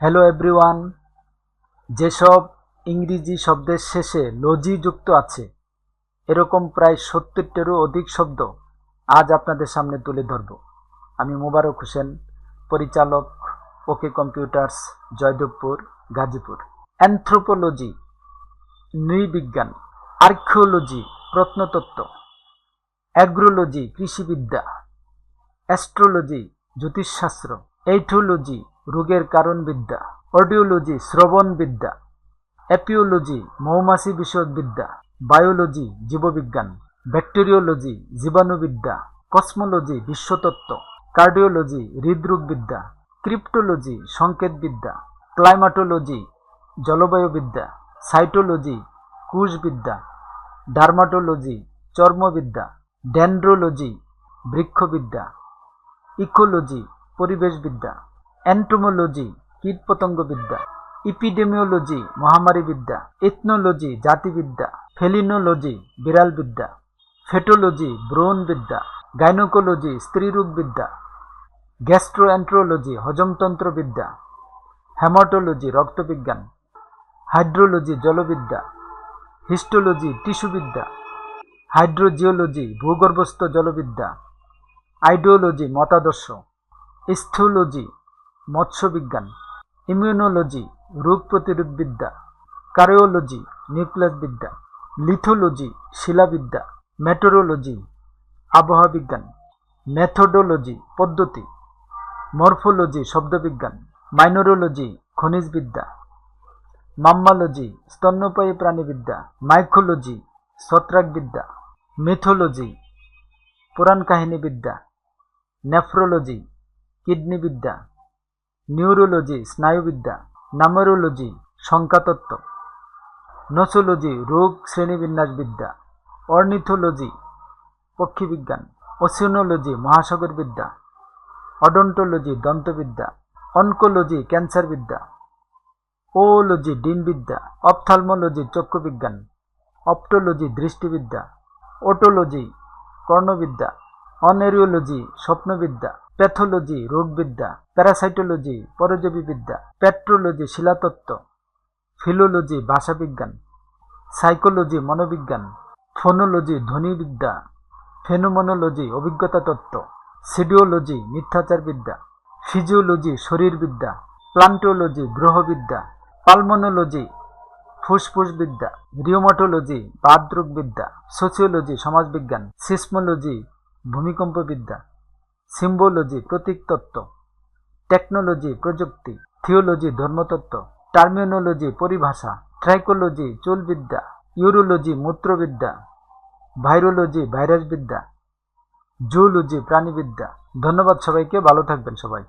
Hello everyone. যেসব ইংরেজি শব্দের শেষে লজি যুক্ত আছে এরকম প্রায় ৭০টিরও অধিক শব্দ আজ আপনাদের সামনে তুলে ধরব। আমি মোবারক হোসেন, পরিচালক, ওকে কম্পিউটার্স, জয়দেবপুর, গাজীপুর। অ্যানথ্রোপোলজি নৃবিজ্ঞান, আর্কিওলজি প্রত্নতত্ত্ব, অ্যাগ্রোলজি কৃষিবিদ্যা, অ্যাস্ট্রোলজি জ্যোতিষশাস্ত্র, এইথোলজি রোগের কারণবিদ্যা, অডিওলজি শ্রবণবিদ্যা, অ্যাপিওলজি মৌমাছি বিষয়ক বিদ্যা, বায়োলজি জীববিজ্ঞান, ব্যাকটেরিওলজি জীবাণুবিদ্যা, কসমোলজি বিশ্বতত্ত্ব, কার্ডিওলজি হৃদরোগবিদ্যা, ক্রিপ্টোলজি সংকেতবিদ্যা, ক্লাইমাটোলজি জলবায়ুবিদ্যা, সাইটোলজি কোষবিদ্যা, ডার্মাটোলজি চর্মবিদ্যা, ডেন্ড্রোলজি বৃক্ষবিদ্যা, ইকোলজি পরিবেশবিদ্যা, এন্টোমোলজি কীটপতঙ্গবিদ্যা, ইপিডেমিওলজি মহামারীবিদ্যা, ইথনোলজি জাতিবিদ্যা, ফেলিনোলজি বিড়ালবিদ্যা, ফেটোলজি ব্রণবিদ্যা, গাইনোকোলজি স্ত্রীরোগবিদ্যা, গ্যাস্ট্রোএন্টারোলজি হজমতন্ত্রবিদ্যা, হেমাটোলজি রক্তবিজ্ঞান, হাইড্রোলজি জলবিদ্যা, হিস্টোলজি টিস্যুবিদ্যা, হাইড্রোজিওলজি ভূগর্ভস্থ জলবিদ্যা, আইডিওলজি মতাদর্শ, স্থূলজি মৎস্যবিজ্ঞান, ইমিউনোলজি রোগ প্রতিরোধবিদ্যা, কারিওলজি নিউক্লিয়াসবিদ্যা, লিথোলজি শিলাবিদ্যা, মেটেরোলজি আবহাওয়া বিজ্ঞান, মেথোডোলজি পদ্ধতি, মরফোলজি শব্দবিজ্ঞান, মাইনোরোলজি খনিজবিদ্যা, মাম্মালজি স্তন্যপায়ী প্রাণীবিদ্যা, মাইকোলজি ছত্রাকবিদ্যা, মিথোলজি পুরাণ কাহিনীবিদ্যা, নেফ্রোলজি কিডনিবিদ্যা, নিউরোলজি স্নায়ুবিদ্যা, নামেরোলজি সংখ্যাতত্ত্ব, নোসোলজি রোগ শ্রেণীবিন্যাসবিদ্যা, অর্নিথোলজি পক্ষীবিজ্ঞান, ওসিনোলজি মহাসাগরবিদ্যা, অডন্টোলজি দন্তবিদ্যা, অনকোলজি ক্যান্সারবিদ্যা, ওওলজি ডিমবিদ্যা, অপথ্যালমোলজি চক্ষুবিজ্ঞান, অপ্টোলজি দৃষ্টিবিদ্যা, ওটোলজি কর্ণবিদ্যা, অনেরিওলজি স্বপ্নবিদ্যা, প্যাথোলজি রোগবিদ্যা, প্যারাসাইটোলজি পরজীবীবিদ্যা, পেট্রোলজি শিলাতত্ত্ব, ফিলোলজি ভাষাবিজ্ঞান, সাইকোলজি মনোবিজ্ঞান, ফোনোলজি ধ্বনিবিদ্যা, ফেনোমেনোলজি অভিজ্ঞতা তত্ত্ব, সিডিওলজি মিথ্যাচারবিদ্যা, ফিজিওলজি শরীরবিদ্যা, প্লান্টোলজি গ্রহবিদ্যা, পালমোনোলজি ফুসফুসবিদ্যা, রিউমাটোলজি বাতরোগবিদ্যা, সোসিওলজি সমাজবিজ্ঞান, সিসমোলজি ভূমিকম্পবিদ্যা, সিম্বোলজি প্রতীকতত্ত্ব, টেকনোলজি প্রযুক্তি, থিওলজি ধর্মতত্ত্ব, টার্মিনোলজি পরিভাষা, ট্রাইকোলজি চুলবিদ্যা, ইউরোলজি মূত্রবিদ্যা, ভাইরোলজি ভাইরাসবিদ্যা, জুওলজি প্রাণীবিদ্যা। ধন্যবাদ সবাইকে, ভালো থাকবেন সবাই।